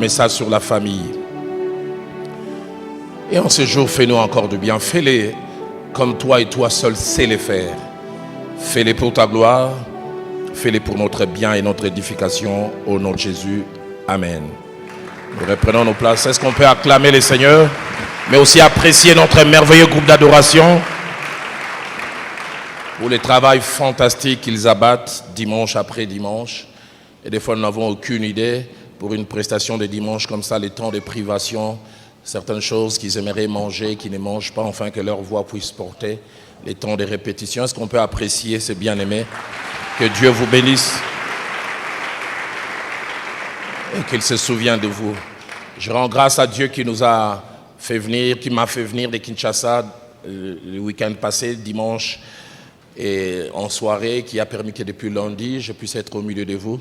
message sur la famille. Et en ce jour, fais-nous encore du bien. Fais-les comme toi et toi seul sais les faire. Fais-les pour ta gloire. Fais-les pour notre bien et notre édification. Au nom de Jésus. Amen. Nous reprenons nos places. Est-ce qu'on peut acclamer le Seigneur, mais aussi apprécier notre merveilleux groupe d'adoration pour le travail fantastique qu'ils abattent dimanche après dimanche. Et des fois, nous n'avons aucune idée pour une prestation de dimanche comme ça, les temps de privation, certaines choses qu'ils aimeraient manger, qu'ils ne mangent pas, afin que leur voix puisse porter, les temps de répétition. Est-ce qu'on peut apprécier ces bien-aimés? Que Dieu vous bénisse et qu'il se souvienne de vous. Je rends grâce à Dieu qui nous a fait venir, qui m'a fait venir de Kinshasa le week-end passé, dimanche, et en soirée, qui a permis que depuis lundi, je puisse être au milieu de vous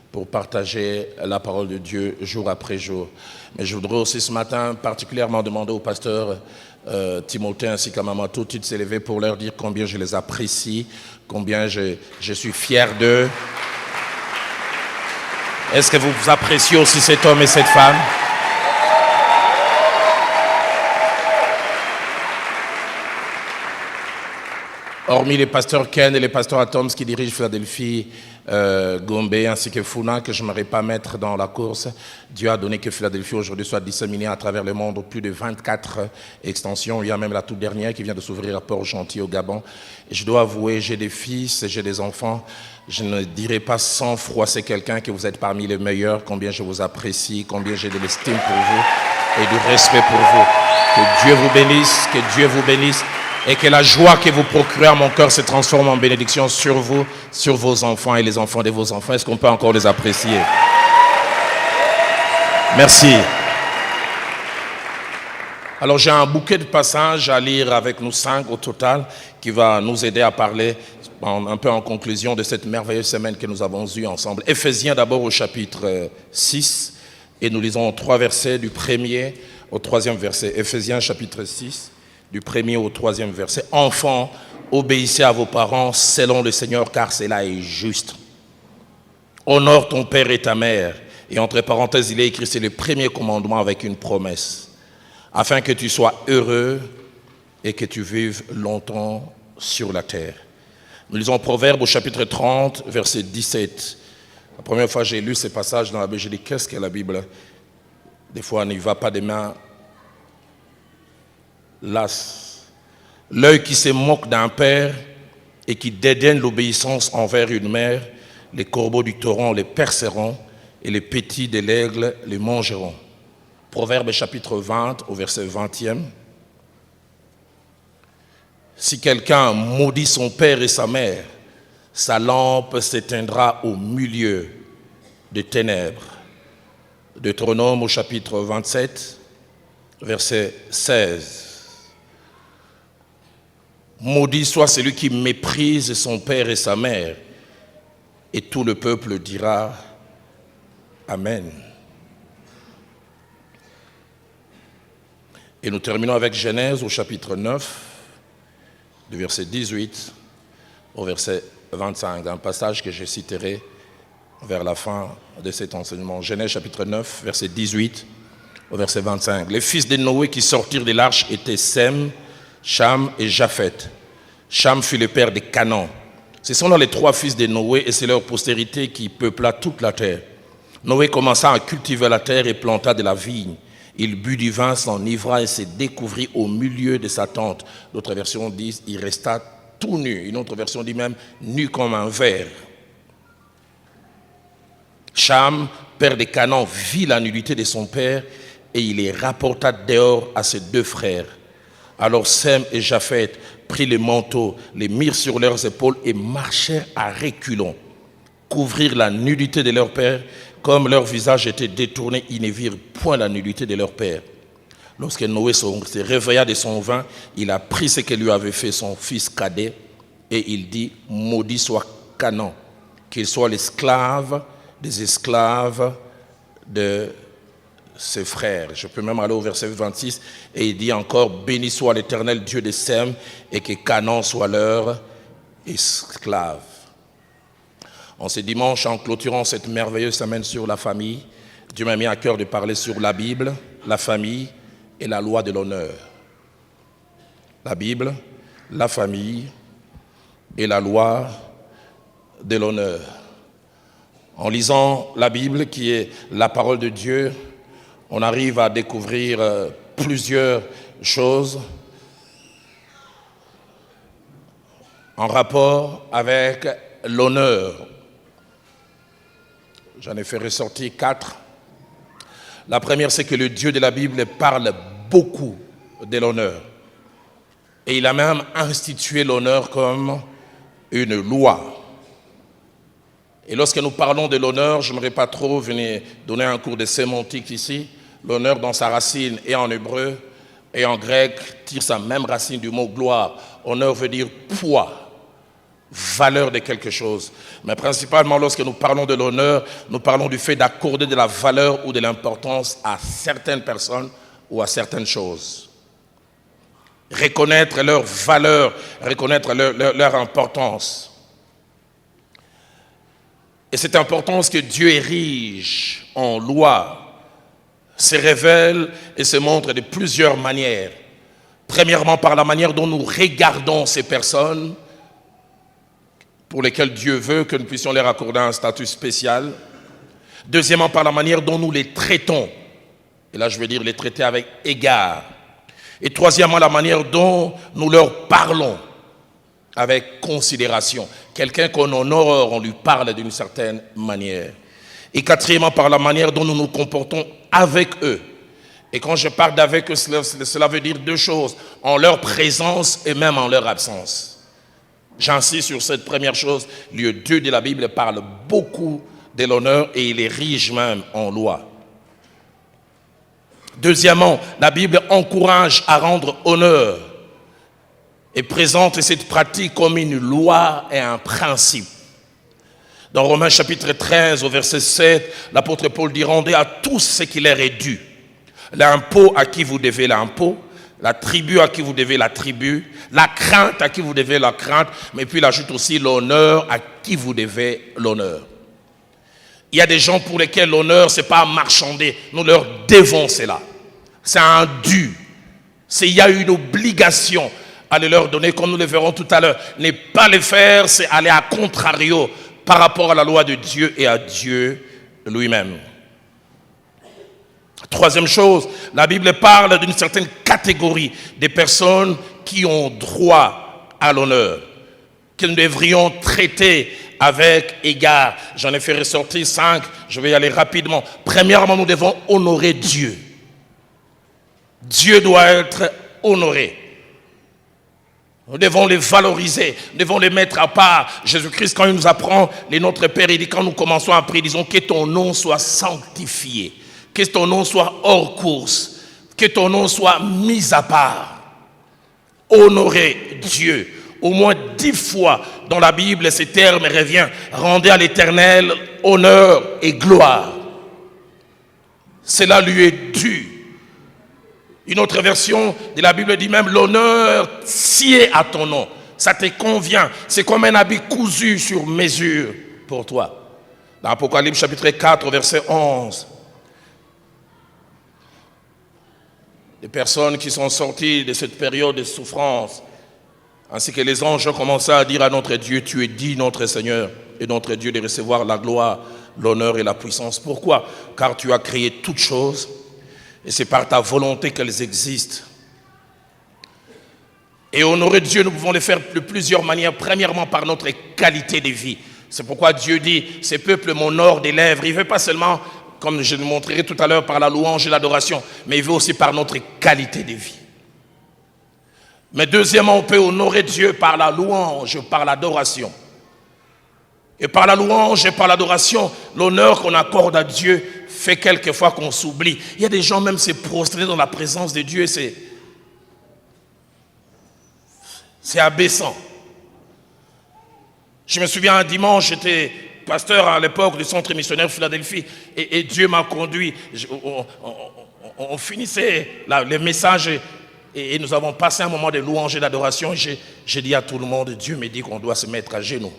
pour partager la parole de Dieu jour après jour. Mais je voudrais aussi ce matin particulièrement demander au pasteur Timothée ainsi qu'à Maman tout de suite s'élever pour leur dire combien je les apprécie, combien je suis fier d'eux. Est-ce que vous appréciez aussi cet homme et cette femme? Hormis les pasteurs Ken et les pasteurs Atoms qui dirigent Philadelphie, Gombe ainsi que Funa, que je n'aimerais pas mettre dans la course, Dieu a donné que Philadelphie aujourd'hui soit disséminée à travers le monde, plus de 24 extensions. Il y a même la toute dernière qui vient de s'ouvrir à Port-Gentil au Gabon. Et je dois avouer, j'ai des fils, j'ai des enfants. Je ne dirais pas sans froisser quelqu'un que vous êtes parmi les meilleurs, combien je vous apprécie, combien j'ai de l'estime pour vous et du respect pour vous. Que Dieu vous bénisse, que Dieu vous bénisse. Et que la joie que vous procurez à mon cœur se transforme en bénédiction sur vous, sur vos enfants et les enfants de vos enfants. Est-ce qu'on peut encore les apprécier? Merci. Alors j'ai un bouquet de passages à lire avec nous 5 au total qui va nous aider à parler un peu en conclusion de cette merveilleuse semaine que nous avons eue ensemble. Éphésiens d'abord au chapitre 6 et nous lisons 3 versets du 1er au 3e verset. Éphésiens chapitre 6. Du 1er au 3e verset. Enfants, obéissez à vos parents selon le Seigneur, car cela est juste. Honore ton père et ta mère. Et entre parenthèses, il est écrit, c'est le premier commandement avec une promesse. Afin que tu sois heureux et que tu vives longtemps sur la terre. Nous lisons Proverbes au chapitre 30, verset 17. La première fois que j'ai lu ces passages dans la Bible, j'ai dit, qu'est-ce que la Bible? Des fois, on n'y va pas des mains. L'œil qui se moque d'un père et qui dédaigne l'obéissance envers une mère, les corbeaux du torrent les perceront et les petits de l'aigle les mangeront. Proverbe chapitre 20 au verset 20e. Si quelqu'un maudit son père et sa mère, sa lampe s'éteindra au milieu des ténèbres. Deutéronome au chapitre 27, verset 16. Maudit soit celui qui méprise son père et sa mère. Et tout le peuple dira Amen. Et nous terminons avec Genèse au chapitre 9, du verset 18 au verset 25, un passage que je citerai vers la fin de cet enseignement. Genèse chapitre 9, verset 18 au verset 25. Les fils de Noé qui sortirent de l'arche étaient Sem, Cham et Japheth. Cham fut le père de Canaan. Ce sont là les 3 fils de Noé et c'est leur postérité qui peupla toute la terre. Noé commença à cultiver la terre et planta de la vigne. Il but du vin, s'enivra et se découvrit au milieu de sa tente. D'autres versions disent il resta tout nu. Une autre version dit même nu comme un ver. Cham, père de Canaan, vit la nudité de son père et il les rapporta dehors à ses 2 frères. Alors Sem et Japheth prirent les manteaux, les mirent sur leurs épaules et marchèrent à reculons. Couvrirent la nudité de leur père, comme leur visage était détourné, ils ne virent point la nudité de leur père. Lorsque Noé se réveilla de son vin, il a pris ce que lui avait fait son fils cadet et il dit, maudit soit Canaan, qu'il soit l'esclave des esclaves de ses frères. Je peux même aller au verset 26 et il dit encore, béni soit l'Éternel Dieu de Sem et que Canaan soit leur esclave. En ce dimanche, en clôturant cette merveilleuse semaine sur la famille, Dieu m'a mis à cœur de parler sur la Bible, la famille et la loi de l'honneur. La Bible, la famille et la loi de l'honneur. En lisant la Bible, qui est la parole de Dieu, on arrive à découvrir plusieurs choses en rapport avec l'honneur. J'en ai fait ressortir 4. La première, c'est que le Dieu de la Bible parle beaucoup de l'honneur. Et il a même institué l'honneur comme une loi. Et lorsque nous parlons de l'honneur, je n'aimerais pas trop venir donner un cours de sémantique ici. L'honneur dans sa racine et en hébreu et en grec tire sa même racine du mot gloire. Honneur veut dire poids, valeur de quelque chose. Mais principalement lorsque nous parlons de l'honneur, nous parlons du fait d'accorder de la valeur ou de l'importance à certaines personnes ou à certaines choses. Reconnaître leur valeur, reconnaître leur importance. Et cette importance que Dieu érige en loi se révèle et se montre de plusieurs manières. Premièrement, par la manière dont nous regardons ces personnes pour lesquelles Dieu veut que nous puissions leur accorder un statut spécial. Deuxièmement, par la manière dont nous les traitons. Et là, je veux dire les traiter avec égard. Et troisièmement, la manière dont nous leur parlons avec considération. Quelqu'un qu'on honore, on lui parle d'une certaine manière. Et quatrièmement, par la manière dont nous nous comportons avec eux. Et quand je parle d'avec eux, cela veut dire deux choses, en leur présence et même en leur absence. J'insiste sur cette première chose, le Dieu de la Bible parle beaucoup de l'honneur et il érige même en loi. Deuxièmement, la Bible encourage à rendre honneur et présente cette pratique comme une loi et un principe. Dans Romains chapitre 13 au verset 7, l'apôtre Paul dit « Rendez à tous ce qui leur est dû. L'impôt à qui vous devez l'impôt, la tribu à qui vous devez la tribu, la crainte à qui vous devez la crainte, mais puis il ajoute aussi l'honneur à qui vous devez l'honneur. » Il y a des gens pour lesquels l'honneur, ce n'est pas marchander. Nous leur devons cela. C'est un dû. Il y a une obligation à leur donner, comme nous le verrons tout à l'heure. Ne pas le faire, c'est aller à contrario par rapport à la loi de Dieu et à Dieu lui-même. Troisième chose, la Bible parle d'une certaine catégorie de personnes qui ont droit à l'honneur, que nous devrions traiter avec égard. J'en ai fait ressortir 5, je vais y aller rapidement. Premièrement, nous devons honorer Dieu. Dieu doit être honoré. Nous devons les valoriser, nous devons les mettre à part. Jésus-Christ, quand il nous apprend les Notre Père, il dit quand nous commençons à prier, disons que ton nom soit sanctifié, que ton nom soit hors course, que ton nom soit mis à part. Honorer Dieu. Au moins 10 fois dans la Bible, ce terme revient. Rendez à l'Éternel honneur et gloire. Cela lui est dû. Une autre version de la Bible dit même l'honneur sied à ton nom. Ça te convient. C'est comme un habit cousu sur mesure pour toi. Dans Apocalypse chapitre 4, verset 11. Les personnes qui sont sorties de cette période de souffrance, ainsi que les anges ont commencé à dire à notre Dieu, tu es dit notre Seigneur et notre Dieu de recevoir la gloire, l'honneur et la puissance. Pourquoi? Car tu as créé toutes choses et c'est par ta volonté qu'elles existent. Et honorer Dieu, nous pouvons le faire de plusieurs manières. Premièrement, par notre qualité de vie. C'est pourquoi Dieu dit, ces peuples m'honorent des lèvres. Il ne veut pas seulement, comme je le montrerai tout à l'heure, par la louange et l'adoration, mais il veut aussi par notre qualité de vie. Mais deuxièmement, on peut honorer Dieu par la louange, par l'adoration. Et par la louange et par l'adoration, l'honneur qu'on accorde à Dieu fait quelquefois qu'on s'oublie. Il y a des gens même se prostrer dans la présence de Dieu, c'est abaissant. Je me souviens un dimanche, j'étais pasteur à l'époque du centre missionnaire Philadelphie et Dieu m'a conduit. On finissait les messages et nous avons passé un moment de louange et d'adoration. J'ai dit à tout le monde, Dieu me dit qu'on doit se mettre à genoux.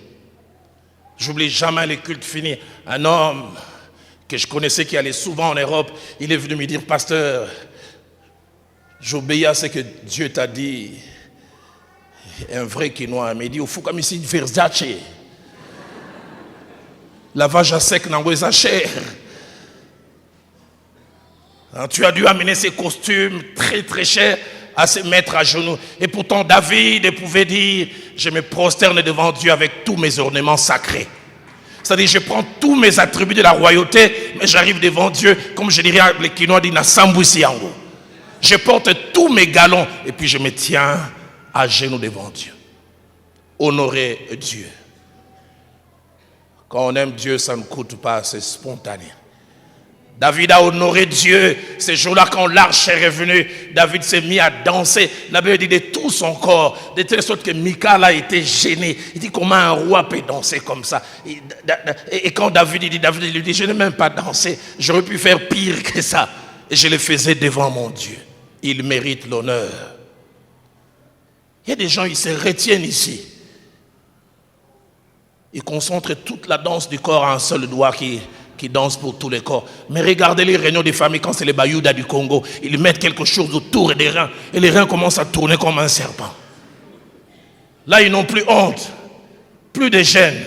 J'oublie jamais les cultes finis. Un homme que je connaissais, qui allait souvent en Europe, il est venu me dire, pasteur, j'obéis à ce que Dieu t'a dit. Un vrai Quinois m'a dit, il faut comme ici Versace. Lavage à sec dans les cher. Tu as dû amener ces costumes très très chers à se mettre à genoux. Et pourtant David pouvait dire, je me prosterne devant Dieu avec tous mes ornements sacrés. C'est-à-dire, je prends tous mes attributs de la royauté, mais j'arrive devant Dieu, comme je dirais les Quinois disent, Nasambusiango. Je porte tous mes galons et puis je me tiens à genoux devant Dieu. Honorer Dieu. Quand on aime Dieu, ça ne coûte pas, c'est spontané. David a honoré Dieu. Ces jours-là, quand l'arche est revenue, David s'est mis à danser. La Bible dit de tout son corps, de telle sorte que Michal a été gêné. Il dit comment un roi peut danser comme ça. Et quand David lui dit, je n'ai même pas dansé, j'aurais pu faire pire que ça. Et je le faisais devant mon Dieu. Il mérite l'honneur. Il y a des gens, ils se retiennent ici. Ils concentrent toute la danse du corps à un seul doigt qui danse pour tous les corps. Mais regardez les réunions des familles quand c'est les Bayoudas du Congo. Ils mettent quelque chose autour des reins et les reins commencent à tourner comme un serpent. Là, ils n'ont plus honte, plus de gêne.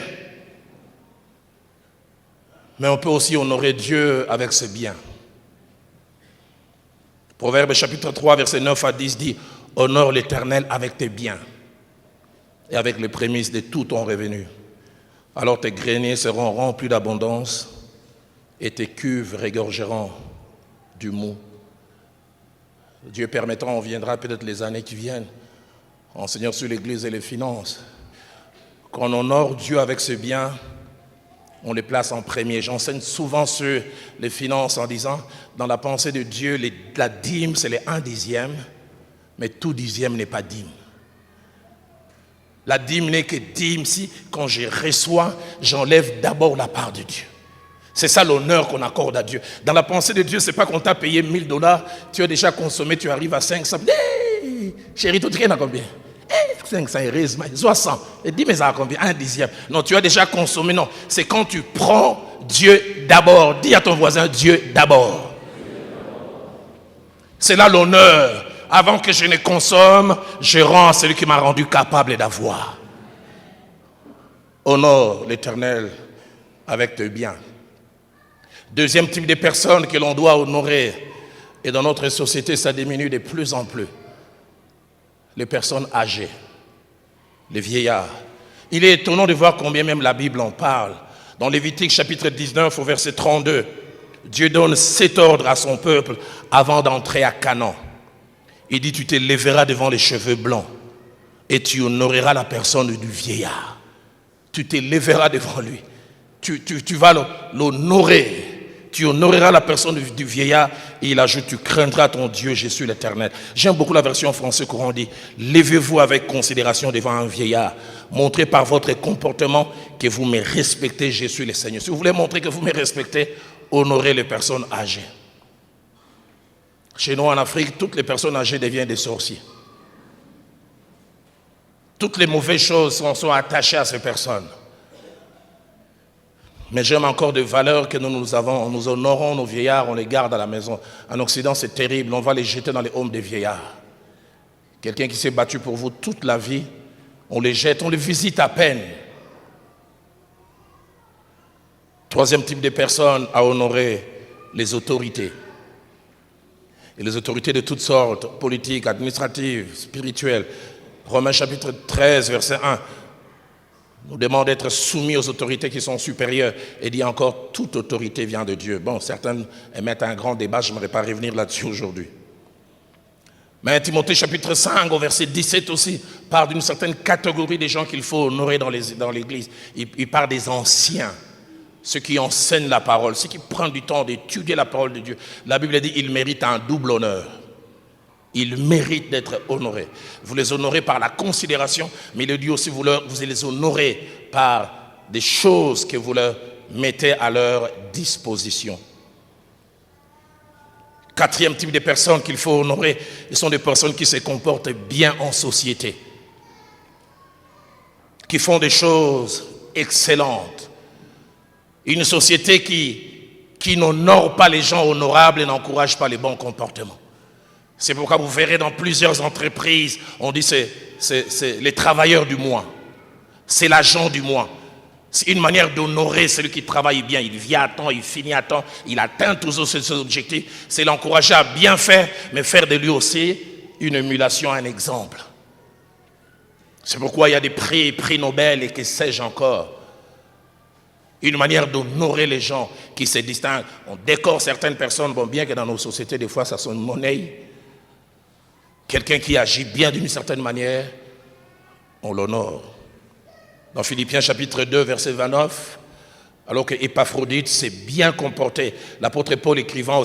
Mais on peut aussi honorer Dieu avec ses biens. Proverbe chapitre 3, verset 9 à 10 dit, honore l'Éternel avec tes biens et avec les prémices de tout ton revenu. Alors tes greniers seront remplis d'abondance et tes cuves regorgeront du mou. Dieu permettant, on viendra peut-être les années qui viennent, enseignant sur l'Église et les finances. Quand on honore Dieu avec ses biens, on les place en premier. J'enseigne souvent sur les finances en disant, dans la pensée de Dieu, la dîme, c'est les 1/10, mais tout dixième n'est pas dîme. La dîme n'est que dîme si, quand je reçois, j'enlève d'abord la part de Dieu. C'est ça l'honneur qu'on accorde à Dieu. Dans la pensée de Dieu, ce n'est pas qu'on t'a payé $1000, tu as déjà consommé, tu arrives à 500. Hey, chérie, tout est à combien? 500, 60. Et dis, mais ça a combien? 1/10. Non, tu as déjà consommé. Non, c'est quand tu prends Dieu d'abord. Dis à ton voisin, Dieu d'abord. C'est là l'honneur. Avant que je ne consomme, je rends à celui qui m'a rendu capable d'avoir. Honore l'Éternel avec tes biens. Deuxième type de personnes que l'on doit honorer, et dans notre société, ça diminue de plus en plus. Les personnes âgées, les vieillards. Il est étonnant de voir combien même la Bible en parle. Dans Lévitique chapitre 19 au verset 32, Dieu donne 7 ordres à son peuple avant d'entrer à Canaan. Il dit, tu te lèveras devant les cheveux blancs et tu honoreras la personne du vieillard. Tu te lèveras devant lui. Tu vas l'honorer. Tu honoreras la personne du vieillard et il ajoute, tu craindras ton Dieu, je suis l'Éternel. J'aime beaucoup la version française courant dit, levez-vous avec considération devant un vieillard. Montrez par votre comportement que vous me respectez, je suis le Seigneur. Si vous voulez montrer que vous me respectez, honorez les personnes âgées. Chez nous en Afrique, toutes les personnes âgées deviennent des sorciers. Toutes les mauvaises choses sont attachées à ces personnes. Mais j'aime encore des valeurs que nous avons. Nous honorons nos vieillards, on les garde à la maison. En Occident, c'est terrible. On va les jeter dans les hommes des vieillards. Quelqu'un qui s'est battu pour vous toute la vie, on les jette, on les visite à peine. Troisième type de personnes à honorer, les autorités. Et les autorités de toutes sortes, politiques, administratives, spirituelles. Romains chapitre 13, verset 1, nous demande d'être soumis aux autorités qui sont supérieures. Et dit encore, toute autorité vient de Dieu. Bon, certains émettent un grand débat, je n'aimerais pas revenir là-dessus aujourd'hui. Mais Timothée chapitre 5, au verset 17 aussi, parle d'une certaine catégorie des gens qu'il faut honorer dans l'église. Il parle des anciens. Ceux qui enseignent la parole, ceux qui prennent du temps d'étudier la parole de Dieu. La Bible dit qu'ils méritent un double honneur. Ils méritent d'être honorés. Vous les honorez par la considération, mais il dit aussi vous les honorez par des choses que vous leur mettez à leur disposition. Quatrième type de personnes qu'il faut honorer, ce sont des personnes qui se comportent bien en société, qui font des choses excellentes. Une société qui qui n'honore pas les gens honorables et n'encourage pas les bons comportements. C'est pourquoi vous verrez dans plusieurs entreprises, on dit c'est les travailleurs du mois, c'est l'agent du mois. C'est une manière d'honorer celui qui travaille bien. Il vient à temps, il finit à temps, il atteint toujours ses objectifs. C'est l'encourager à bien faire, mais faire de lui aussi une émulation, un exemple. C'est pourquoi il y a des prix Nobel et que sais-je encore. Une manière d'honorer les gens qui se distinguent. On décore certaines personnes, bon, bien que dans nos sociétés, des fois, ça sonne monnaie. Quelqu'un qui agit bien d'une certaine manière, on l'honore. Dans Philippiens chapitre 2, verset 29, alors que Épaphrodite s'est bien comporté, l'apôtre Paul écrivant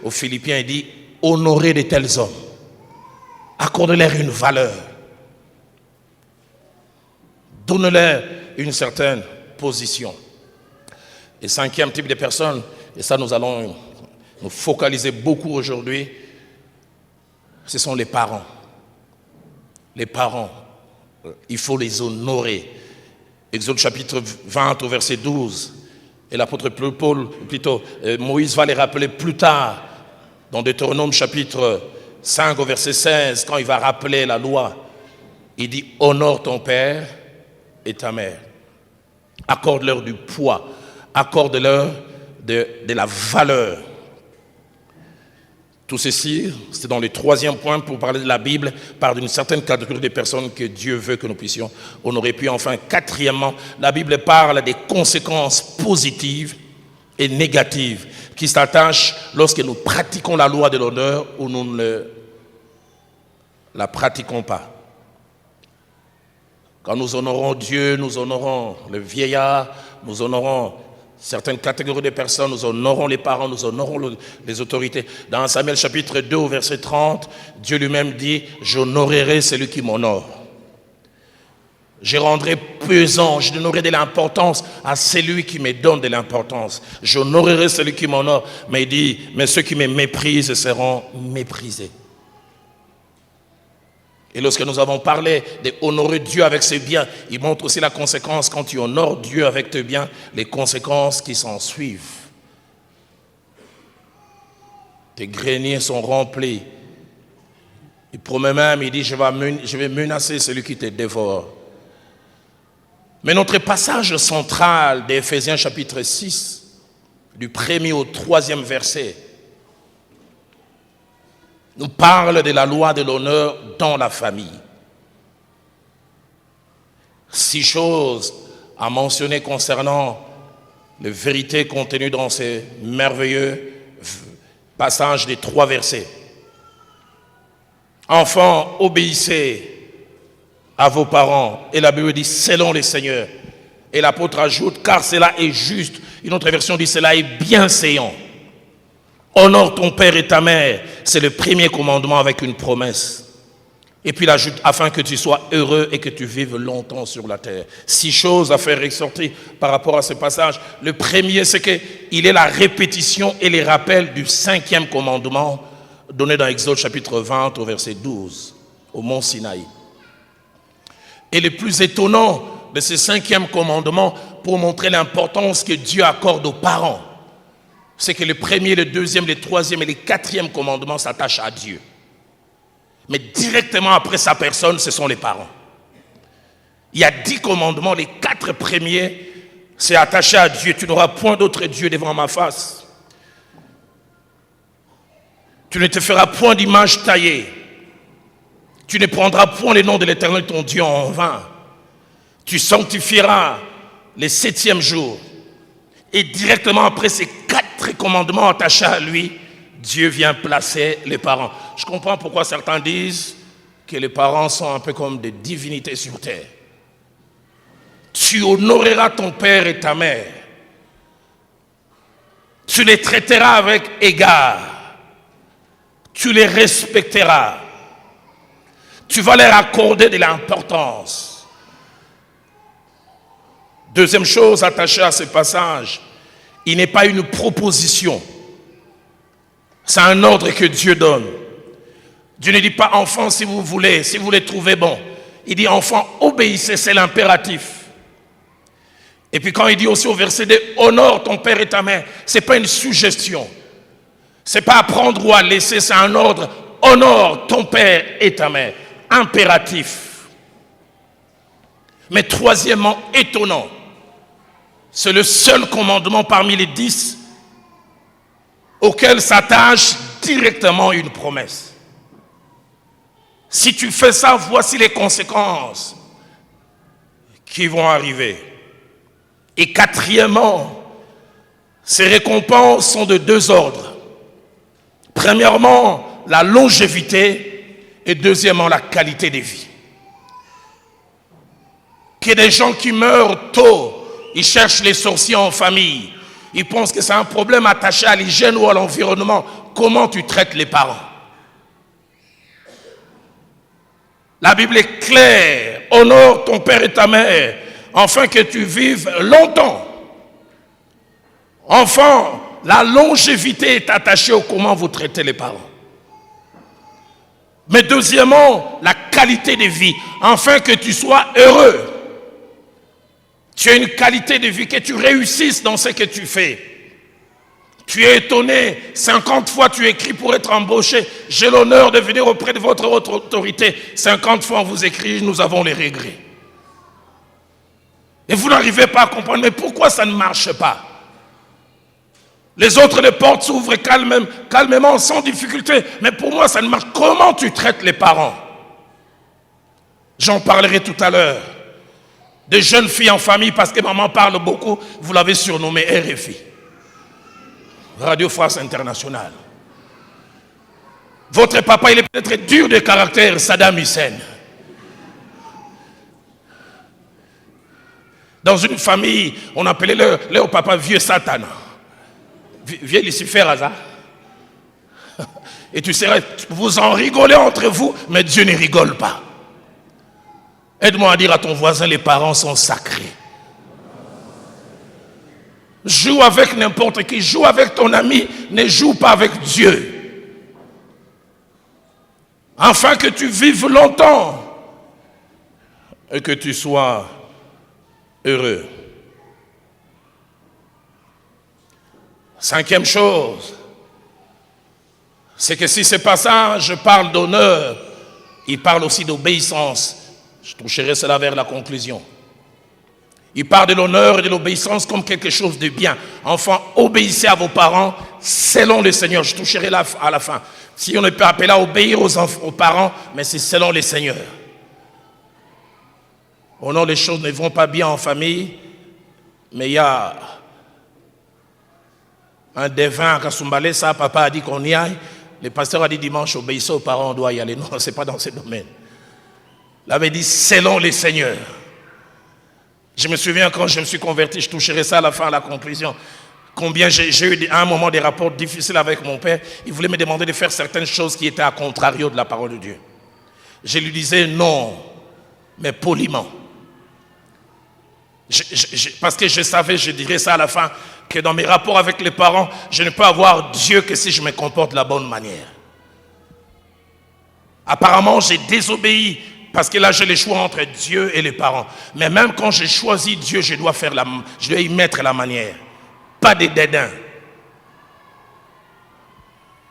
aux Philippiens, il dit « Honorez de tels hommes, accordez-leur une valeur, donnez-leur une certaine position. » Et cinquième type de personnes, et ça nous allons nous focaliser beaucoup aujourd'hui, ce sont les parents. Les parents, il faut les honorer. Exode chapitre 20 au verset 12. Et l'apôtre Paul, Moïse va les rappeler plus tard, dans Deutéronome chapitre 5 au verset 16, quand il va rappeler la loi. Il dit, honore ton père et ta mère. Accorde-leur du poids, accorde-leur de la valeur. Tout ceci, c'est dans le troisième point pour parler de la Bible, par d'une certaine catégorie de personnes que Dieu veut que nous puissions honorer. Puis enfin, quatrièmement, la Bible parle des conséquences positives et négatives qui s'attachent lorsque nous pratiquons la loi de l'honneur ou nous ne la pratiquons pas. Quand nous honorons Dieu, nous honorons le vieillard, nous honorons certaines catégories de personnes, nous honorons les parents, nous honorons les autorités. Dans Samuel chapitre 2 au verset 30, Dieu lui-même dit « J'honorerai celui qui m'honore. Je rendrai pesant, je donnerai de l'importance à celui qui me donne de l'importance. J'honorerai celui qui m'honore. » Mais il dit « Mais ceux qui me méprisent seront méprisés. » Et lorsque nous avons parlé d'honorer Dieu avec ses biens, il montre aussi la conséquence quand tu honores Dieu avec tes biens, les conséquences qui s'en suivent. Tes greniers sont remplis. Il promet même, il dit, je vais menacer celui qui te dévore. Mais notre passage central d'Éphésiens chapitre 6, du 1er au 3e verset, nous parle de la loi de l'honneur dans la famille. 6 choses à mentionner concernant les vérités contenues dans ces merveilleux passages des 3 versets. Enfants, obéissez à vos parents. Et la Bible dit selon les seigneurs. Et l'apôtre ajoute car cela est juste. Une autre version dit cela est bienséant. Honore ton père et ta mère, c'est le premier commandement avec une promesse. Et puis il ajoute, afin que tu sois heureux et que tu vives longtemps sur la terre. 6 choses à faire ressortir par rapport à ce passage. Le premier, c'est qu'il est la répétition et les rappels du 5e commandement donné dans Exode chapitre 20 au verset 12, au mont Sinaï. Et le plus étonnant de ce 5e commandement, pour montrer l'importance que Dieu accorde aux parents, c'est que le premier, le deuxième, le troisième et le 4e commandement s'attachent à Dieu. Mais directement après sa personne, ce sont les parents. Il y a 10 commandements, les 4 premiers, c'est attaché à Dieu. Tu n'auras point d'autre Dieu devant ma face. Tu ne te feras point d'image taillée. Tu ne prendras point le nom de l'Éternel ton Dieu en vain. Tu sanctifieras le 7e jour. Et directement après ces 4 commandements attachés à lui, Dieu vient placer les parents. Je comprends pourquoi certains disent que les parents sont un peu comme des divinités sur terre. Tu honoreras ton père et ta mère. Tu les traiteras avec égard. Tu les respecteras. Tu vas leur accorder de l'importance. Deuxième chose attachée à ce passage, il n'est pas une proposition. C'est un ordre que Dieu donne. Dieu ne dit pas, enfants, si vous les trouvez bons. Il dit, enfants, obéissez, c'est l'impératif. Et puis quand il dit aussi au verset 2, honore ton père et ta mère, ce n'est pas une suggestion. Ce n'est pas à prendre ou à laisser, c'est un ordre. Honore ton père et ta mère. Impératif. Mais troisièmement, étonnant. C'est le seul commandement parmi les 10 auquel s'attache directement une promesse. Si tu fais ça, voici les conséquences qui vont arriver. Et quatrièmement, ces récompenses sont de 2 ordres. Premièrement, la longévité et deuxièmement, la qualité de vie. Qu'il y ait des gens qui meurent tôt, ils cherchent les sorciers en famille. Ils pensent que c'est un problème attaché à l'hygiène ou à l'environnement. Comment tu traites les parents? La Bible est claire. Honore ton père et ta mère, afin que tu vives longtemps. Enfant, la longévité est attachée au comment vous traitez les parents. Mais deuxièmement, la qualité de vie, afin que tu sois heureux. Tu as une qualité de vie, que tu réussisses dans ce que tu fais. Tu es étonné, 50 fois tu écris pour être embauché. J'ai l'honneur de venir auprès de votre autorité. 50 fois on vous écrit, nous avons les regrets. Et vous n'arrivez pas à comprendre, mais pourquoi ça ne marche pas? Les autres, les portes s'ouvrent calmement, sans difficulté. Mais pour moi, ça ne marche. Comment tu traites les parents? J'en parlerai tout à l'heure. Des jeunes filles en famille, parce que maman parle beaucoup, vous l'avez surnommée RFI. Radio France Internationale. Votre papa, il est peut-être dur de caractère, Saddam Hussein. Dans une famille, on appelait leur papa vieux Satan. Vieux Lucifer, hasard. Et tu serais, vous en rigolez entre vous, mais Dieu ne rigole pas. Aide-moi à dire à ton voisin, les parents sont sacrés. Joue avec n'importe qui, joue avec ton ami, ne joue pas avec Dieu. Afin que tu vives longtemps et que tu sois heureux. Cinquième chose, c'est que si ce passage parle d'honneur, il parle aussi d'obéissance. Je toucherai cela vers la conclusion. Il parle de l'honneur et de l'obéissance comme quelque chose de bien. Enfants, obéissez à vos parents selon le Seigneur. Je toucherai là à la fin. Si on ne peut appeler à obéir aux parents, mais c'est selon le Seigneur. Oh non, les choses ne vont pas bien en famille, mais il y a un devin à Kasumbalé, ça, papa a dit qu'on y aille. Le pasteur a dit dimanche, obéissez aux parents, on doit y aller. Non, ce n'est pas dans ce domaine. Il avait dit selon les seigneurs. Je me souviens quand je me suis converti, je toucherai ça à la fin, à la conclusion. Combien j'ai eu à un moment des rapports difficiles avec mon père. Il voulait me demander de faire certaines choses qui étaient à contrario de la parole de Dieu. Je lui disais non, mais poliment. Parce que je savais, je dirais ça à la fin, que dans mes rapports avec les parents, je ne peux avoir Dieu que si je me comporte de la bonne manière. Apparemment, j'ai désobéi. Parce que là, j'ai le choix entre Dieu et les parents. Mais même quand j'ai choisi Dieu, je dois y mettre la manière. Pas de dédain.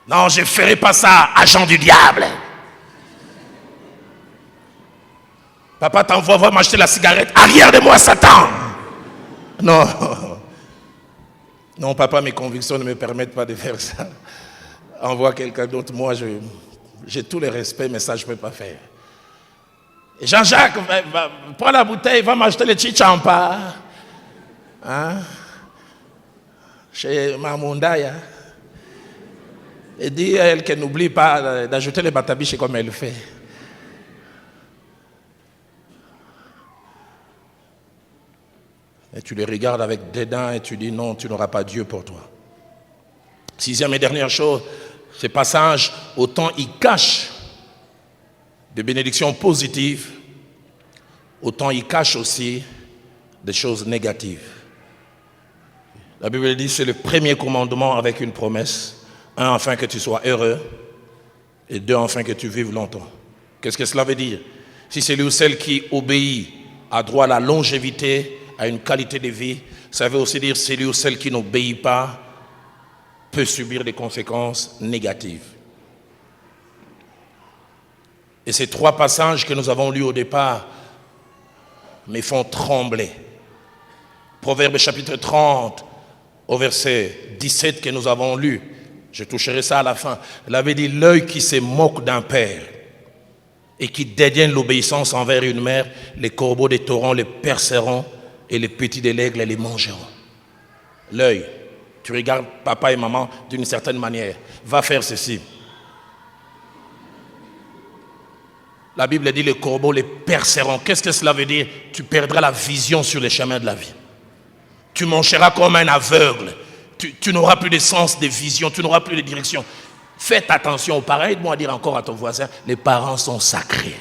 Non, je ne ferai pas ça, agent du diable. Papa t'envoie, va m'acheter la cigarette. Arrière de moi, Satan. Non. Non, papa, mes convictions ne me permettent pas de faire ça. Envoie quelqu'un d'autre. Moi, j'ai tout le respect, mais ça, je ne peux pas faire. Jean-Jacques, prends la bouteille, va m'acheter le chichampa. Hein? Chez Mamundaya. Et dis à elle qu'elle n'oublie pas d'ajouter les batabiches comme elle le fait. Et tu les regardes avec dédain et tu dis non, tu n'auras pas Dieu pour toi. Sixième et dernière chose, ce passage, autant il cache des bénédictions positives, autant il cache aussi des choses négatives. La Bible dit que c'est le premier commandement avec une promesse. 1, afin que tu sois heureux, et 2, afin que tu vives longtemps. Qu'est-ce que cela veut dire? Si celui ou celle qui obéit a droit à la longévité à une qualité de vie. Ça veut aussi dire celui ou celle qui n'obéit pas peut subir des conséquences négatives. Et ces 3 passages que nous avons lus au départ me font trembler. Proverbe chapitre 30, au verset 17 que nous avons lu, je toucherai ça à la fin. Il avait dit, l'œil qui se moque d'un père et qui dédaigne l'obéissance envers une mère, les corbeaux des torrents les perceront et les petits de l'aigle les mangeront. L'œil, tu regardes papa et maman d'une certaine manière, va faire ceci. La Bible dit les corbeaux les perceront. Qu'est-ce que cela veut dire? Tu perdras la vision sur les chemins de la vie. Tu marcheras comme un aveugle. Tu n'auras plus de sens de vision, tu n'auras plus de direction. Faites attention aux parents. Aide-moi à dire encore à ton voisin, les parents sont sacrés.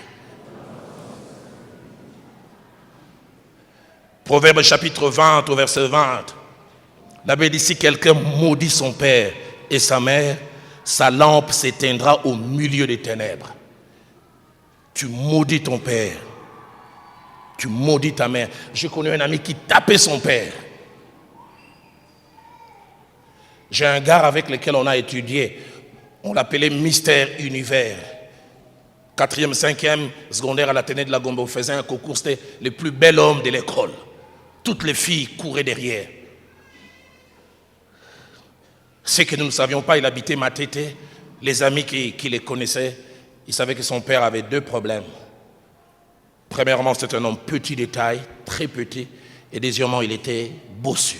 Proverbe chapitre 20 au verset 20. La Bible dit, si quelqu'un maudit son père et sa mère, sa lampe s'éteindra au milieu des ténèbres. Tu maudis ton père. Tu maudis ta mère. J'ai connu un ami qui tapait son père. J'ai un gars avec lequel on a étudié. On l'appelait Mister Univers. 4e, 5e secondaire à l'Athénée de la Gombe. On faisait un concours. C'était le plus bel homme de l'école. Toutes les filles couraient derrière. Ce que nous ne savions pas, il habitait Matete. Les amis qui les connaissaient, ils savaient que son père avait 2 problèmes. Premièrement, c'était un homme petit de taille, très petit. Et deuxièmement, il était bossu.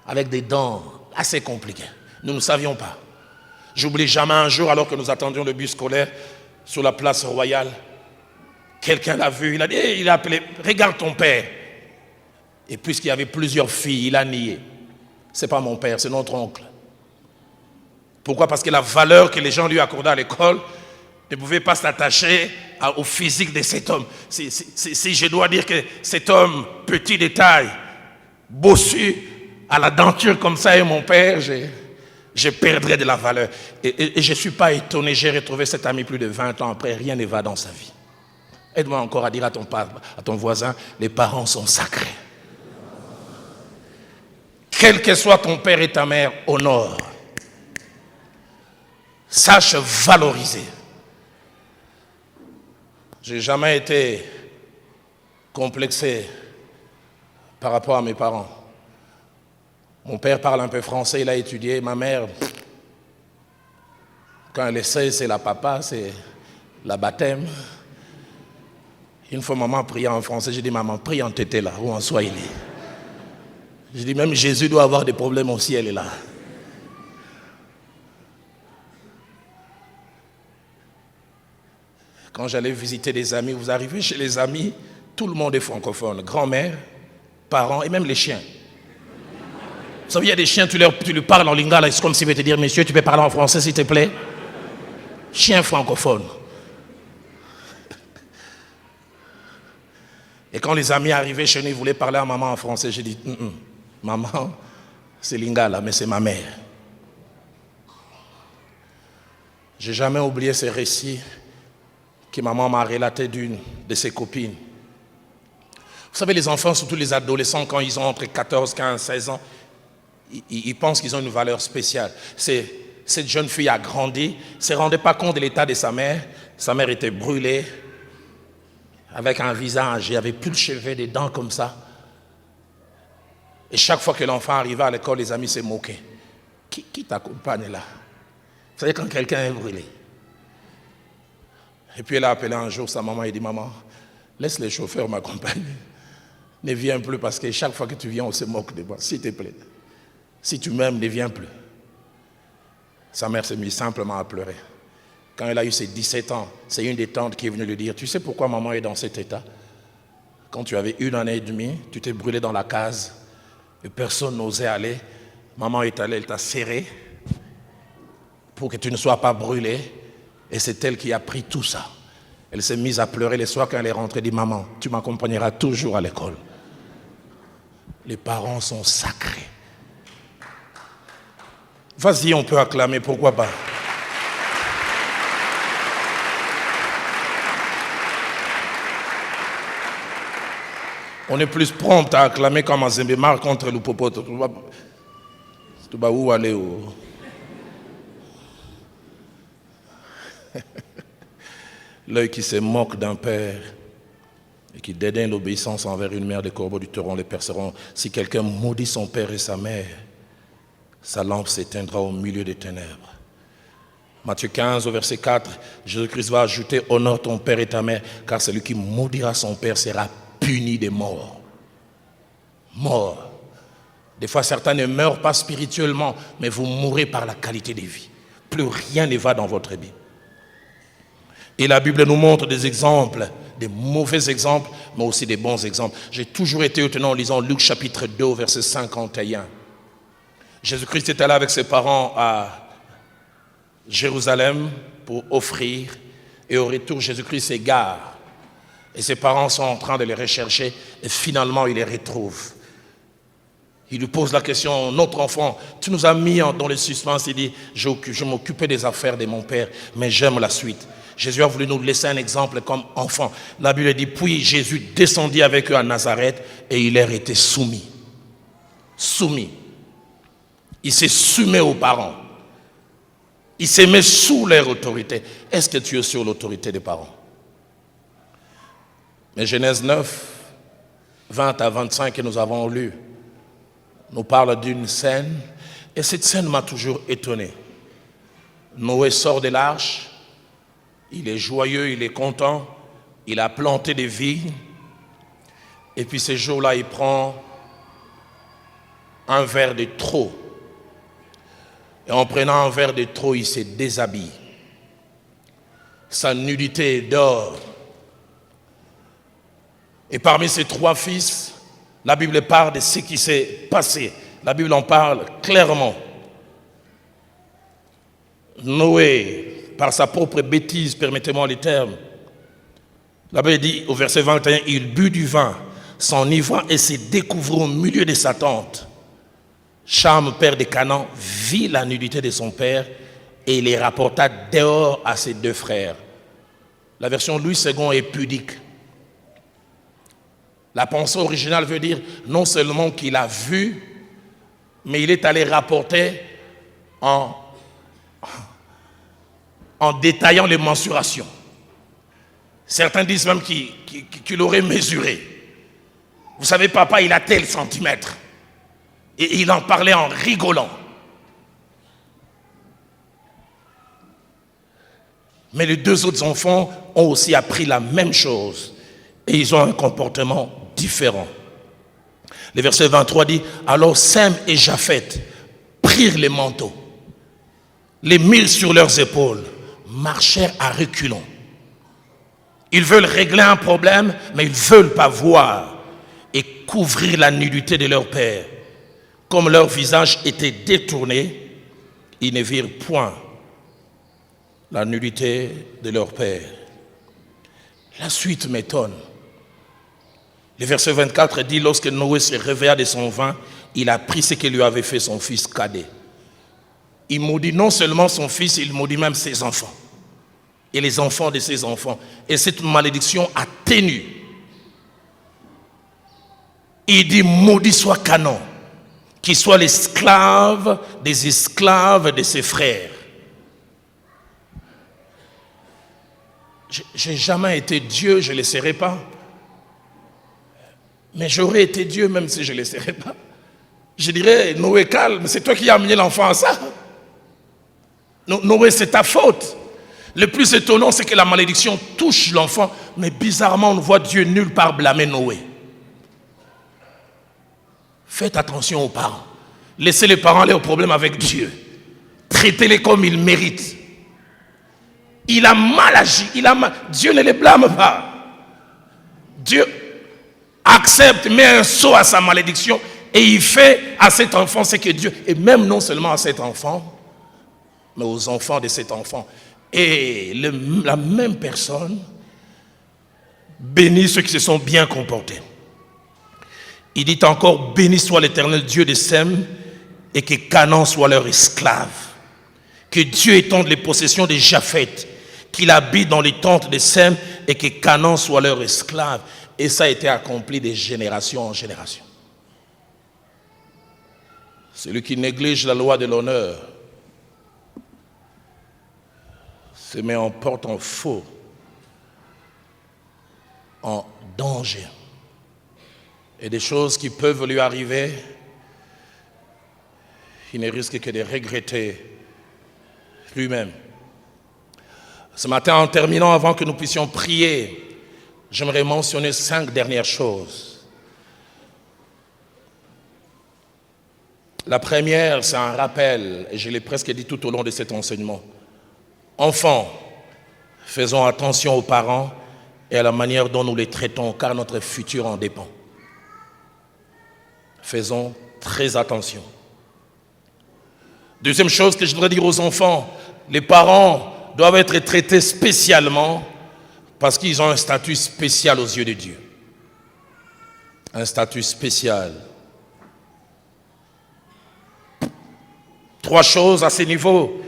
Avec des dents assez compliquées. Nous ne savions pas. J'oublie jamais un jour, alors que nous attendions le bus scolaire sur la place Royale, quelqu'un l'a vu, il a appelé, regarde ton père. Et puisqu'il y avait plusieurs filles, il a nié. C'est pas mon père, c'est notre oncle. Pourquoi? Parce que la valeur que les gens lui accordaient à l'école ne pouvait pas s'attacher au physique de cet homme. Si je dois dire que cet homme, petit de taille, bossu, à la denture comme ça, est mon père, je perdrais de la valeur. Et je ne suis pas étonné, j'ai retrouvé cet ami plus de 20 ans après, rien ne va dans sa vie. Aide-moi encore à dire à ton voisin, les parents sont sacrés. Quel que soit ton père et ta mère, honore. Sache valoriser. Je n'ai jamais été complexé par rapport à mes parents. Mon père parle un peu français, il a étudié. Ma mère, quand elle essaie, c'est la papa, c'est la baptême. Une fois, maman priait en français, j'ai dit, maman, prie en tété là, ou en swahili. J'ai dit, même Jésus doit avoir des problèmes aussi, elle est là. Quand j'allais visiter des amis, vous arrivez chez les amis, tout le monde est francophone. Grand-mère, parents et même les chiens. Vous savez, il y a des chiens, tu lui parles en lingala, c'est comme s'il veut te dire, monsieur, tu peux parler en français s'il te plaît? Chien francophone. Et quand les amis arrivaient chez nous, ils voulaient parler à maman en français, j'ai dit, maman, c'est lingala, mais c'est ma mère. J'ai jamais oublié ces récits que maman m'a relaté d'une de ses copines. Vous savez, les enfants, surtout les adolescents, quand ils ont entre 14, 15, 16 ans, ils pensent qu'ils ont une valeur spéciale. Cette jeune fille a grandi, ne se rendait pas compte de l'état de sa mère. Sa mère était brûlée, avec un visage, il n'y avait plus de cheveux, des dents comme ça. Et chaque fois que l'enfant arrivait à l'école, les amis se moquaient. Qui t'accompagne là? Vous savez, quand quelqu'un est brûlé. Et puis elle a appelé un jour sa maman et dit, maman, laisse les chauffeurs m'accompagner. Ne viens plus parce que chaque fois que tu viens, on se moque de moi. S'il te plaît. Si tu m'aimes, ne viens plus. Sa mère s'est mise simplement à pleurer. Quand elle a eu ses 17 ans, c'est une des tantes qui est venue lui dire, tu sais pourquoi maman est dans cet état? Quand tu avais 1 année et demie, tu t'es brûlé dans la case et personne n'osait aller. Maman est allée, elle t'a serré pour que tu ne sois pas brûlé. Et c'est elle qui a pris tout ça. Elle s'est mise à pleurer les soirs quand elle est rentrée. Elle dit, maman, tu m'accompagneras toujours à l'école. Les parents sont sacrés. Vas-y, on peut acclamer, pourquoi pas? On est plus prompt à acclamer comme un Zembemar contre le popote. Tu vas où aller? L'œil qui se moque d'un père et qui dédaigne l'obéissance envers une mère, des corbeaux du torrent les perceront. Si quelqu'un maudit son père et sa mère, sa lampe s'éteindra au milieu des ténèbres. Matthieu 15, au verset 4, Jésus-Christ va ajouter « Honore ton père et ta mère, car celui qui maudira son père sera puni de mort. » Mort. Des fois, certains ne meurent pas spirituellement, mais vous mourrez par la qualité de vie. Plus rien ne va dans votre vie. Et la Bible nous montre des exemples, des mauvais exemples, mais aussi des bons exemples. J'ai toujours été étonné en lisant Luc chapitre 2, verset 51. Jésus-Christ était allé avec ses parents à Jérusalem pour offrir, et au retour, Jésus-Christ s'égare. Et ses parents sont en train de les rechercher, et finalement, il les retrouve. Il lui pose la question, notre enfant, tu nous as mis dans le suspense. Il dit, je m'occupais des affaires de mon père, mais j'aime la suite. Jésus a voulu nous laisser un exemple comme enfant. La Bible dit, puis Jésus descendit avec eux à Nazareth et il leur était soumis. Soumis. Il s'est soumis aux parents. Il s'est mis sous leur autorité. Est-ce que tu es sur l'autorité des parents? Mais Genèse 9, 20 à 25 que nous avons lu, nous parle d'une scène, et cette scène m'a toujours étonné. Noé sort de l'arche, il est joyeux, il est content, il a planté des vignes, et puis ce jour-là, il prend un verre de trop. Et en prenant un verre de trop, il se déshabille. Sa nudité dort. Et parmi ses 3 fils, la Bible parle de ce qui s'est passé. La Bible en parle clairement. Noé, par sa propre bêtise, permettez-moi les termes, la Bible dit au verset 21, il but du vin, s'enivrant et se découvrit au milieu de sa tente. Cham, père de Canaan, vit la nudité de son père et les rapporta dehors à ses 2 frères. La version Louis II est pudique. La pensée originale veut dire non seulement qu'il a vu, mais il est allé rapporter en détaillant les mensurations. Certains disent même qu'il aurait mesuré. Vous savez, papa, il a tel centimètre. Et il en parlait en rigolant. Mais les 2 autres enfants ont aussi appris la même chose. Et ils ont un comportement différent. Le verset 23 dit, alors Sem et Japheth prirent les manteaux, les mirent sur leurs épaules, marchèrent à reculons. Ils veulent régler un problème, mais ils ne veulent pas voir et couvrir la nudité de leur père. Comme leur visage était détourné, ils ne virent point la nudité de leur père. La suite m'étonne. Le verset 24 dit, lorsque Noé se réveilla de son vin, il a pris ce que lui avait fait son fils cadet. Il maudit non seulement son fils, il maudit même ses enfants. Et les enfants de ses enfants. Et cette malédiction atténue. Il dit, maudit soit Canaan, qui soit l'esclave des esclaves de ses frères. Je n'ai jamais été Dieu, je ne le serai pas. Mais j'aurais été Dieu même si je ne le serais pas. Je dirais, Noé, calme, c'est toi qui as amené l'enfant à ça. Noé, c'est ta faute. Le plus étonnant, c'est que la malédiction touche l'enfant, mais bizarrement, on ne voit Dieu nulle part blâmer Noé. Faites attention aux parents. Laissez les parents aller au problème avec Dieu. Traitez-les comme ils méritent. Il a mal agi. Dieu ne les blâme pas. Dieu accepte, met un sceau à sa malédiction et il fait à cet enfant ce que Dieu, et même non seulement à cet enfant, mais aux enfants de cet enfant. Et la même personne bénit ceux qui se sont bien comportés. Il dit encore, béni soit l'Éternel Dieu de Sem et que Canaan soit leur esclave. Que Dieu étende les possessions de Japheth, qu'il habite dans les tentes de Sem et que Canaan soit leur esclave. Et ça a été accompli de génération en génération. Celui qui néglige la loi de l'honneur se met en porte en faux, en danger. Et des choses qui peuvent lui arriver, il ne risque que de regretter lui-même. Ce matin, en terminant, avant que nous puissions prier, j'aimerais mentionner 5 dernières choses. La première, c'est un rappel, et je l'ai presque dit tout au long de cet enseignement. Enfants, faisons attention aux parents et à la manière dont nous les traitons, car notre futur en dépend. Faisons très attention. Deuxième chose que je voudrais dire aux enfants, les parents doivent être traités spécialement parce qu'ils ont un statut spécial aux yeux de Dieu. Un statut spécial. 3 choses à ce niveau.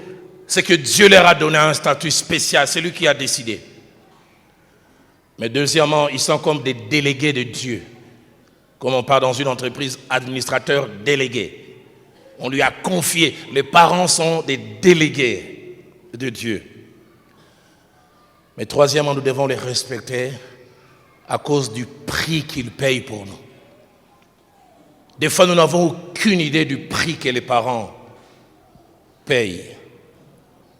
C'est que Dieu leur a donné un statut spécial. C'est lui qui a décidé. Mais deuxièmement, ils sont comme des délégués de Dieu. Comme on parle dans une entreprise, administrateur délégué. On lui a confié. Les parents sont des délégués de Dieu. Mais troisièmement, nous devons les respecter à cause du prix qu'ils payent pour nous. Des fois, nous n'avons aucune idée du prix que les parents payent.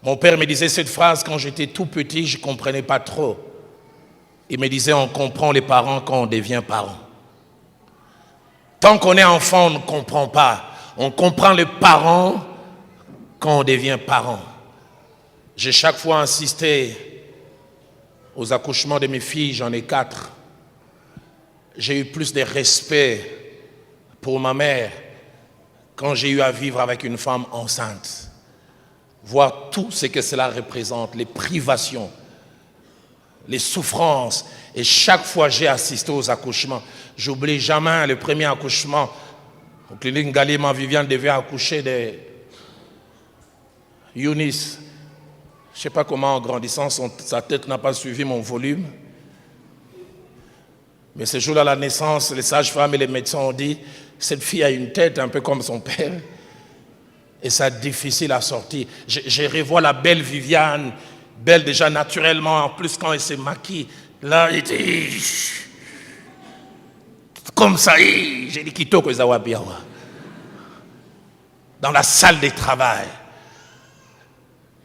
Mon père me disait cette phrase quand j'étais tout petit, je ne comprenais pas trop. Il me disait, on comprend les parents quand on devient parent. Tant qu'on est enfant, on ne comprend pas. On comprend les parents quand on devient parent. J'ai chaque fois insisté aux accouchements de mes filles, j'en ai 4. J'ai eu plus de respect pour ma mère quand j'ai eu à vivre avec une femme enceinte. Voir tout ce que cela représente, les privations, les souffrances. Et chaque fois j'ai assisté aux accouchements. J'oublie jamais le premier accouchement. Au clinique Galima, Viviane devait accoucher de Younis. Je ne sais pas comment, en grandissant, sa tête n'a pas suivi mon volume. Mais ce jour-là, à la naissance, les sages-femmes et les médecins ont dit, cette fille a une tête un peu comme son père. Et c'est difficile à sortir. Je revois la belle Viviane, belle déjà naturellement, en plus quand elle se maquille. Là, elle était comme ça. J'ai dit Kitoko Zawabiawa. Dans la salle de travail.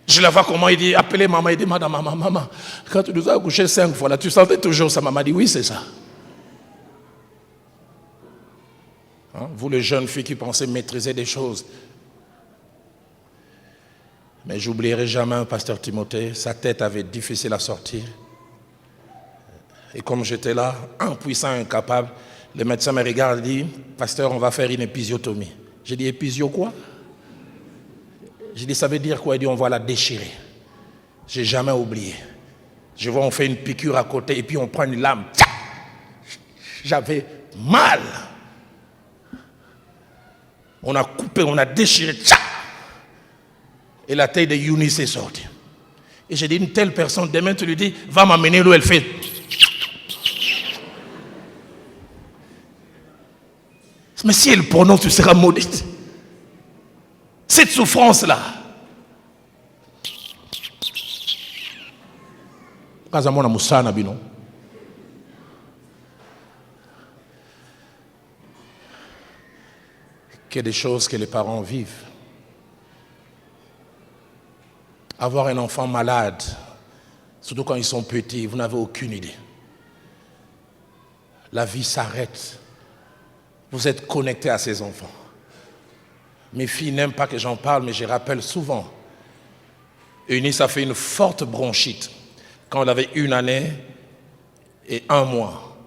Je la vois comment il dit, appelez maman, il dit, madame, maman, quand tu nous as accouché 5 fois, là, tu sentais toujours ça. Maman dit, oui, c'est ça. Hein? Vous, les jeunes filles qui pensez maîtriser des choses. Mais j'oublierai jamais un pasteur Timothée, sa tête avait difficile à sortir. Et comme j'étais là, impuissant, incapable, le médecin me regarde et dit, pasteur, on va faire une épisiotomie. J'ai dit, épisio quoi? J'ai dit, ça veut dire quoi? Il dit, on va la déchirer. J'ai jamais oublié. Je vois, on fait une piqûre à côté et puis on prend une lame. J'avais mal. On a coupé, on a déchiré. Et la tête de Younis est sortie. Et j'ai dit, une telle personne, demain tu lui dis, va m'amener l'eau, elle fait. Mais si elle prononce, tu seras maudite. Cette souffrance-là. Que des choses que les parents vivent. Avoir un enfant malade, surtout quand ils sont petits, vous n'avez aucune idée. La vie s'arrête. Vous êtes connecté à ces enfants. Mes filles n'aiment pas que j'en parle, mais je rappelle souvent. Eunice a fait une forte bronchite quand elle avait 1 année et 1 mois.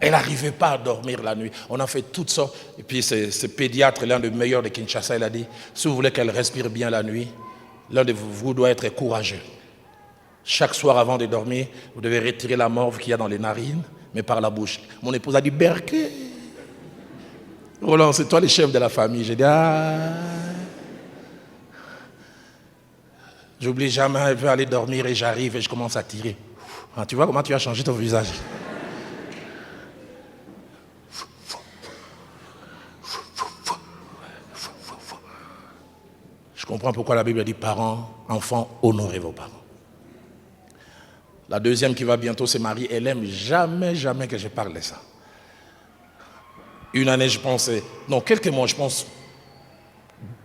Elle n'arrivait pas à dormir la nuit. On a fait toutes sortes. Et puis ce pédiatre, l'un des meilleurs de Kinshasa, il a dit, si vous voulez qu'elle respire bien la nuit, l'un de vous doit être courageux. Chaque soir avant de dormir, vous devez retirer la morve qu'il y a dans les narines, mais par la bouche. Mon épouse a dit, Berké. Roland, c'est toi le chef de la famille. J'ai dit, j'oublie jamais, elle veut aller dormir et j'arrive et je commence à tirer. Ah, tu vois comment tu as changé ton visage? Je comprends pourquoi la Bible dit parents, enfants, honorez vos parents. La deuxième qui va bientôt se marier, elle aime jamais que je parle de ça. Une année, je pense, non, quelques mois, je pense,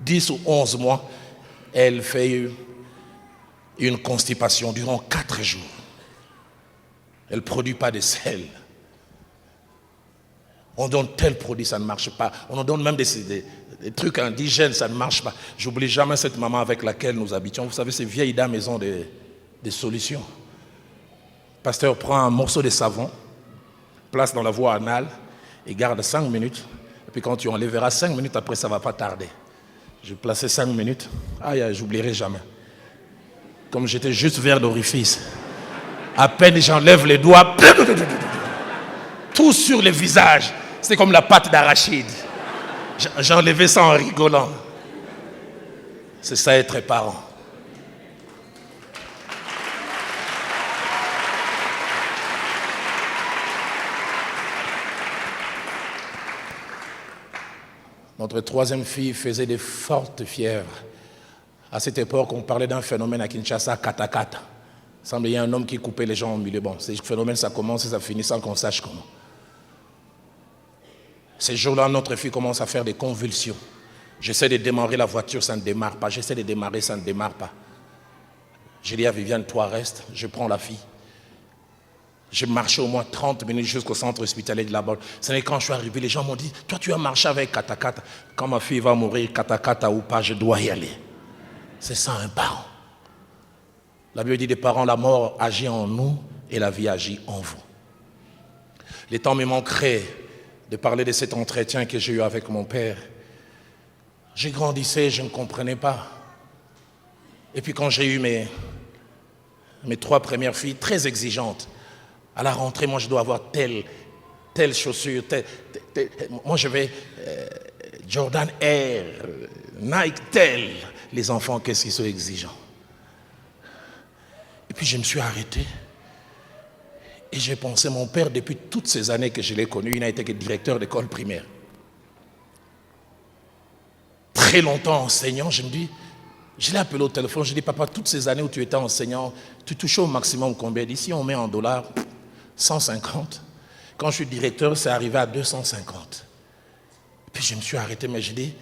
10 ou 11 mois, elle fait une constipation durant 4 jours. Elle ne produit pas de sel. On donne tel produit, ça ne marche pas. On nous donne même des trucs indigènes, ça ne marche pas. J'oublie jamais cette maman avec laquelle nous habitions. Vous savez, ces vieilles dames, elles ont des solutions. Le pasteur prend un morceau de savon, place dans la voie anale et garde 5 minutes. Et puis quand tu enlèveras 5 minutes, après ça ne va pas tarder. J'ai placé 5 minutes. Aïe, j'oublierai jamais. Comme j'étais juste vers l'orifice. À peine j'enlève les doigts. Tout sur le visage. C'est comme la pâte d'arachide. J'ai enlevé ça en rigolant. C'est ça être parent. Notre troisième fille faisait de fortes fièvres. À cette époque, on parlait d'un phénomène à Kinshasa, kata-kata. Il semble qu'il y a un homme qui coupait les gens au milieu. Bon, ce phénomène, ça commence et ça finit sans qu'on sache comment. Ces jours-là, notre fille commence à faire des convulsions. J'essaie de démarrer la voiture, ça ne démarre pas. J'essaie de démarrer, ça ne démarre pas. Je dis à Viviane, toi reste, je prends la fille. J'ai marché au moins 30 minutes jusqu'au centre hospitalier de la Baule. Ce n'est quand je suis arrivé, les gens m'ont dit, toi tu as marché avec kata-kata. Quand ma fille va mourir, kata-kata ou pas, je dois y aller. C'est ça un parent. La Bible dit des parents, la mort agit en nous et la vie agit en vous. Les temps me manqueraient de parler de cet entretien que j'ai eu avec mon père. J'ai grandissé, je ne comprenais pas. Et puis quand j'ai eu mes 3 premières filles, très exigeantes, à la rentrée, moi je dois avoir telle chaussure, moi je vais Jordan Air, Nike tel. Les enfants, qu'est-ce qu'ils sont exigeants. Et puis je me suis arrêté. Et j'ai pensé, mon père, depuis toutes ces années que je l'ai connu, il n'a été que directeur d'école primaire. Très longtemps enseignant, je me dis, je l'ai appelé au téléphone, je dis, papa, toutes ces années où tu étais enseignant, tu touchais au maximum combien? D'ici, on met en dollars 150. Quand je suis directeur, c'est arrivé à 250. Puis je me suis arrêté, mais je dis,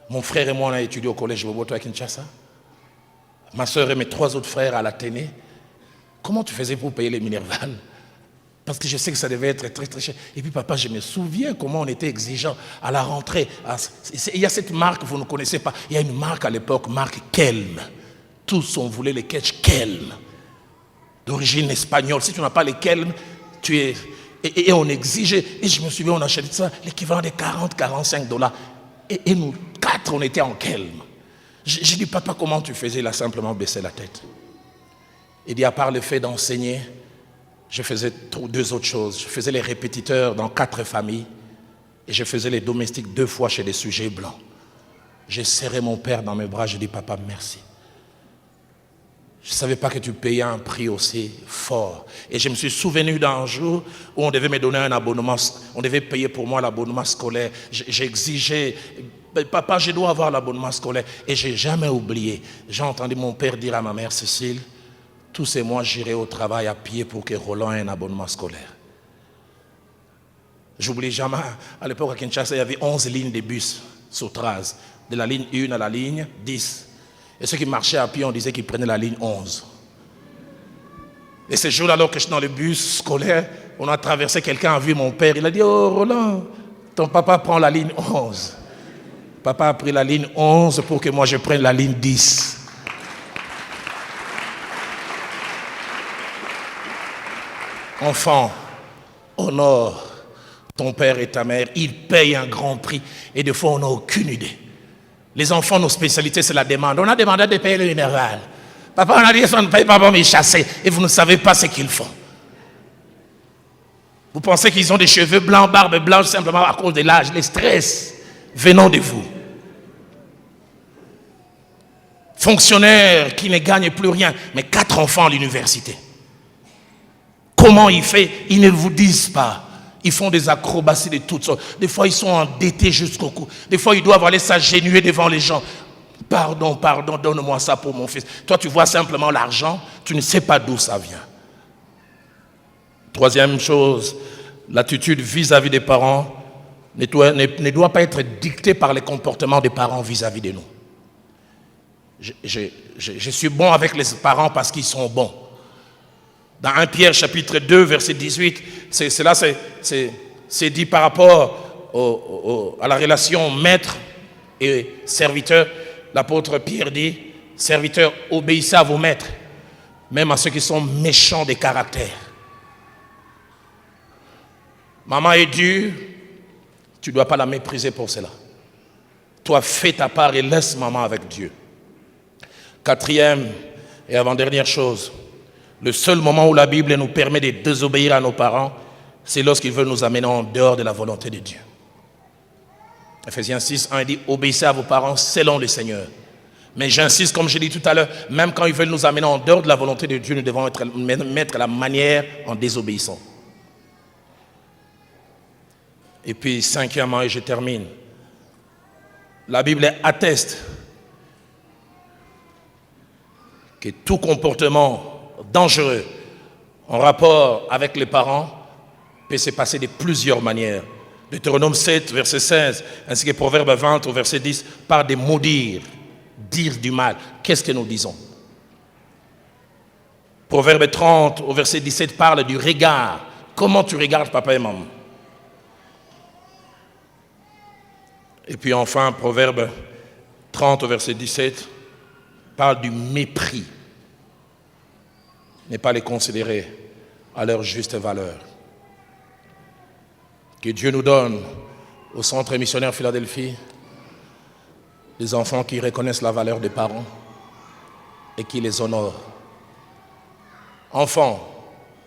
mon frère et moi, on a étudié au collège Boboto à Kinshasa. Ma soeur et mes 3 autres frères à l'Athénée. Comment tu faisais pour payer les Minerval? Parce que je sais que ça devait être très très cher. Et puis papa, je me souviens comment on était exigeant à la rentrée. Il y a cette marque, vous ne connaissez pas. Il y a une marque à l'époque, marque Kelm. Tous on voulait les ketch Kelm. D'origine espagnole. Si tu n'as pas les Kelm, tu es... Et on exigeait. Et je me souviens, on achetait ça, l'équivalent de 40-45 $. Et nous 4, on était en Kelm. J'ai dit, papa, comment tu faisais? Il a simplement baissé la tête. Il dit, à part le fait d'enseigner, je faisais 2 autres choses. Je faisais les répétiteurs dans 4 familles et je faisais les domestiques 2 fois chez des sujets blancs. J'ai serré mon père dans mes bras, je dis, papa, merci. Je ne savais pas que tu payais un prix aussi fort. Et je me suis souvenu d'un jour où on devait me donner un abonnement, on devait payer pour moi l'abonnement scolaire. J'exigeais, papa, je dois avoir l'abonnement scolaire. Et je n'ai jamais oublié. J'ai entendu mon père dire à ma mère Cécile, tous ces mois, j'irai au travail à pied pour que Roland ait un abonnement scolaire. J'oublie jamais, à l'époque à Kinshasa, il y avait 11 lignes de bus sur Traz, de la ligne 1 à la ligne 10. Et ceux qui marchaient à pied, on disait qu'ils prenaient la ligne 11. Et ce jour-là, alors que je suis dans le bus scolaire, on a traversé, quelqu'un a vu mon père, il a dit, oh Roland, ton papa prend la ligne 11. Papa a pris la ligne 11 pour que moi je prenne la ligne 10. Enfant, honore ton père et ta mère, ils payent un grand prix et des fois on n'a aucune idée. Les enfants, nos spécialités, c'est la demande. On a demandé de payer le minéral. Papa, on a dit, on ne paye pas pour me chasser et vous ne savez pas ce qu'ils font. Vous pensez qu'ils ont des cheveux blancs, barbe blanche, simplement à cause de l'âge, les stress venant de vous. Fonctionnaire qui ne gagne plus rien, mais 4 enfants à l'université. Comment il fait? Ils ne vous disent pas. Ils font des acrobaties de toutes sortes. Des fois, ils sont endettés jusqu'au cou. Des fois, ils doivent aller s'agenouiller devant les gens. Pardon, pardon, donne-moi ça pour mon fils. Toi, tu vois simplement l'argent, tu ne sais pas d'où ça vient. Troisième chose, l'attitude vis-à-vis des parents ne doit pas être dictée par les comportements des parents vis-à-vis de nous. Je suis bon avec les parents parce qu'ils sont bons. Dans 1 Pierre chapitre 2, verset 18, c'est dit par rapport à la relation maître et serviteur. L'apôtre Pierre dit, serviteurs, obéissez à vos maîtres, même à ceux qui sont méchants de caractère. Maman est dure, tu ne dois pas la mépriser pour cela. Toi, fais ta part et laisse maman avec Dieu. Quatrième et avant-dernière chose, le seul moment où la Bible nous permet de désobéir à nos parents, c'est lorsqu'ils veulent nous amener en dehors de la volonté de Dieu. Ephésiens 6, 1 dit, obéissez à vos parents selon le Seigneur. Mais j'insiste, comme je l'ai dit tout à l'heure, même quand ils veulent nous amener en dehors de la volonté de Dieu, nous devons mettre la manière en désobéissant. Et puis, cinquièmement, et je termine, la Bible atteste que tout comportement dangereux en rapport avec les parents peut se passer de plusieurs manières. Deutéronome 7, verset 16, ainsi que Proverbe 20, au verset 10, par des maudire, dire du mal. Qu'est-ce que nous disons? Proverbe 30, au verset 17, parle du regard. Comment tu regardes papa et maman? Et puis enfin, Proverbe 30, au verset 17, parle du mépris. Ne pas les considérer à leur juste valeur. Que Dieu nous donne, au Centre missionnaire Philadelphie, des enfants qui reconnaissent la valeur des parents et qui les honorent. Enfant,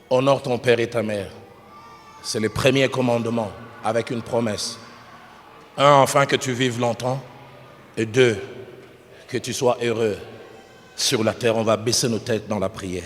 honore ton père et ta mère. C'est le premier commandement avec une promesse. 1, afin que tu vives longtemps. Et 2, que tu sois heureux sur la terre. On va baisser nos têtes dans la prière.